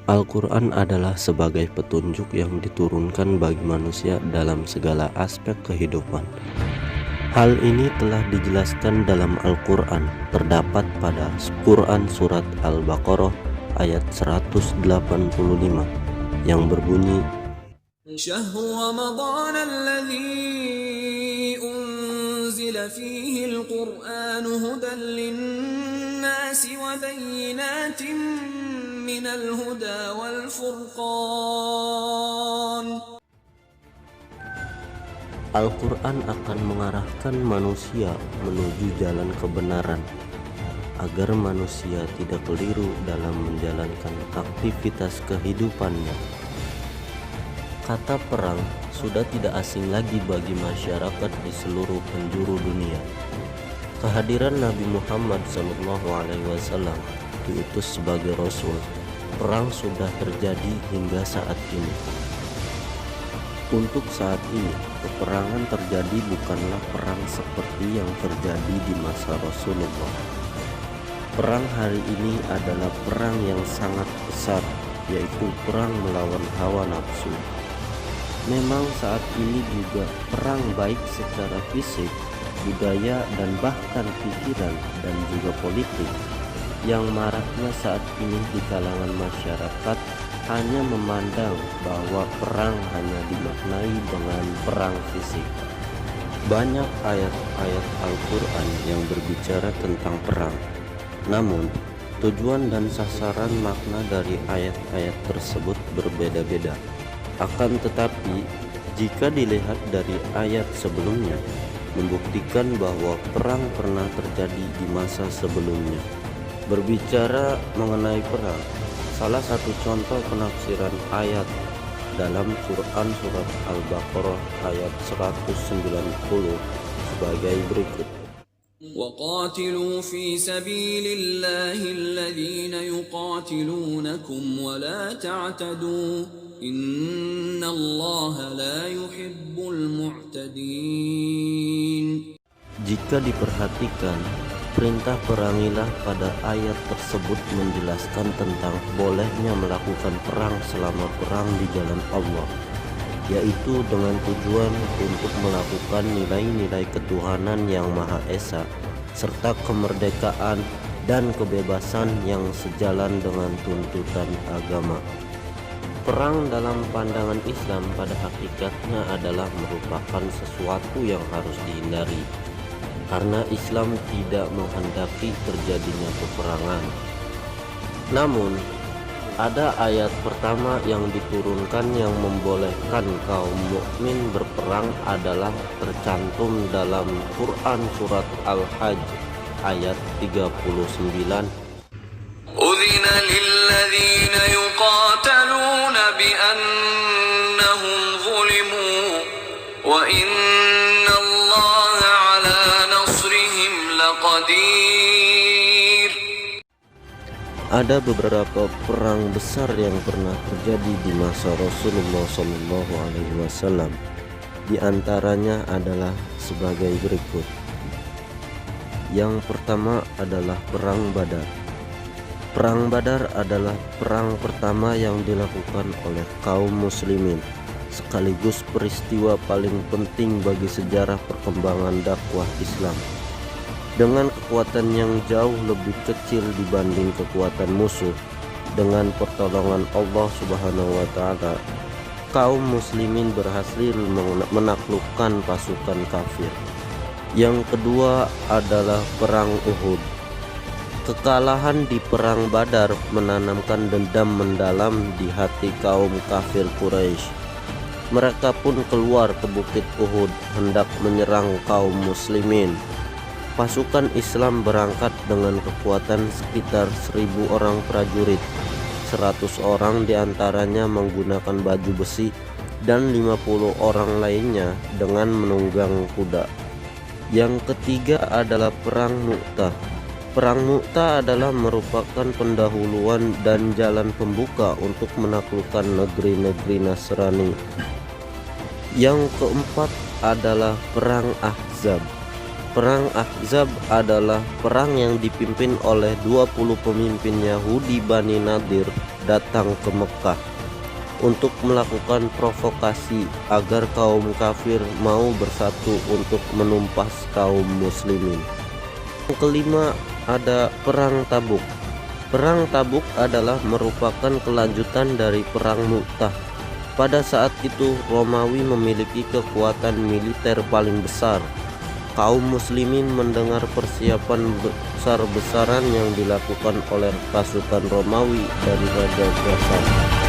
Al-Quran adalah sebagai petunjuk yang diturunkan bagi manusia dalam segala aspek kehidupan. Hal ini telah dijelaskan dalam Al-Quran, terdapat pada Quran Surat Al-Baqarah ayat 185 yang berbunyi, Syahru Ramadan alladzi unzila fihi al-Qur'an hudan lin-nasi wa bayyinatin minal huda wal furqan. Al-Quran akan mengarahkan manusia menuju jalan kebenaran, agar manusia tidak keliru dalam menjalankan aktivitas kehidupannya. Kata perang sudah tidak asing lagi bagi masyarakat di seluruh penjuru dunia. Kehadiran Nabi Muhammad SAW diutus sebagai Rasul, perang sudah terjadi hingga saat ini. Untuk saat ini, peperangan terjadi bukanlah perang seperti yang terjadi di masa Rasulullah. Perang hari ini adalah perang yang sangat besar, yaitu perang melawan hawa nafsu. Memang saat ini juga perang baik secara fisik, budaya, dan bahkan pikiran dan juga politik. Yang maraknya saat ini di kalangan masyarakat hanya memandang bahwa perang hanya dimaknai dengan perang fisik. Banyak ayat-ayat Al-Quran yang berbicara tentang perang. Namun, tujuan dan sasaran makna dari ayat-ayat tersebut berbeda-beda. Akan tetapi, jika dilihat dari ayat sebelumnya, membuktikan bahwa perang pernah terjadi di masa sebelumnya. Berbicara mengenai perang, salah satu contoh penafsiran ayat dalam Quran Surat Al-Baqarah ayat 190 sebagai berikut. وَقَاتِلُوا فِي سَبِيلِ اللَّهِ الَّذِينَ يُقَاتِلُونَكُمْ وَلَا تَعْتَدُوا إِنَّ اللَّهَ لَا يُحِبُّ الْمُعْتَدِينَ. Jika diperhatikan, perintah perangilah pada ayat tersebut menjelaskan tentang bolehnya melakukan perang selama perang di jalan Allah, yaitu dengan tujuan untuk melakukan nilai-nilai ketuhanan yang Maha Esa serta kemerdekaan dan kebebasan yang sejalan dengan tuntutan agama. Perang dalam pandangan Islam pada hakikatnya adalah merupakan sesuatu yang harus dihindari, karena Islam tidak menghendaki terjadinya peperangan. Namun, ada ayat pertama yang diturunkan yang membolehkan kaum mukmin berperang adalah tercantum dalam Quran Surat Al-Hajj ayat 39. أذن للذين يقاتلون بأنهم ظلموا وإن الله على نصرهم لقدير. Ada beberapa perang besar yang pernah terjadi di masa Rasulullah SAW. Di antaranya adalah sebagai berikut. Yang pertama adalah Perang Badar. Perang Badar adalah perang pertama yang dilakukan oleh kaum muslimin, sekaligus peristiwa paling penting bagi sejarah perkembangan dakwah Islam. Dengan kekuatan yang jauh lebih kecil dibanding kekuatan musuh, dengan pertolongan Allah Subhanahu wa Ta'ala, kaum muslimin berhasil menaklukkan pasukan kafir. Yang kedua adalah Perang Uhud. Kekalahan di Perang Badar menanamkan dendam mendalam di hati kaum kafir Quraisy. Mereka pun keluar ke Bukit Uhud hendak menyerang kaum muslimin. Pasukan Islam berangkat dengan kekuatan sekitar 1.000 orang prajurit. 100 orang diantaranya menggunakan baju besi dan 50 orang lainnya dengan menunggang kuda. Yang ketiga adalah Perang Mu'tah. Perang Mu'tah adalah merupakan pendahuluan dan jalan pembuka untuk menaklukkan negeri-negeri Nasrani. Yang keempat adalah Perang Ahzab. Perang Ahzab adalah perang yang dipimpin oleh 20 pemimpin Yahudi Bani Nadir datang ke Mekah untuk melakukan provokasi agar kaum kafir mau bersatu untuk menumpas kaum muslimin. Yang kelima ada Perang Tabuk. Perang Tabuk adalah merupakan kelanjutan dari Perang Mu'tah. Pada saat itu Romawi memiliki kekuatan militer paling besar. Kaum muslimin mendengar persiapan besar-besaran yang dilakukan oleh pasukan Romawi dan Raja Ghazan.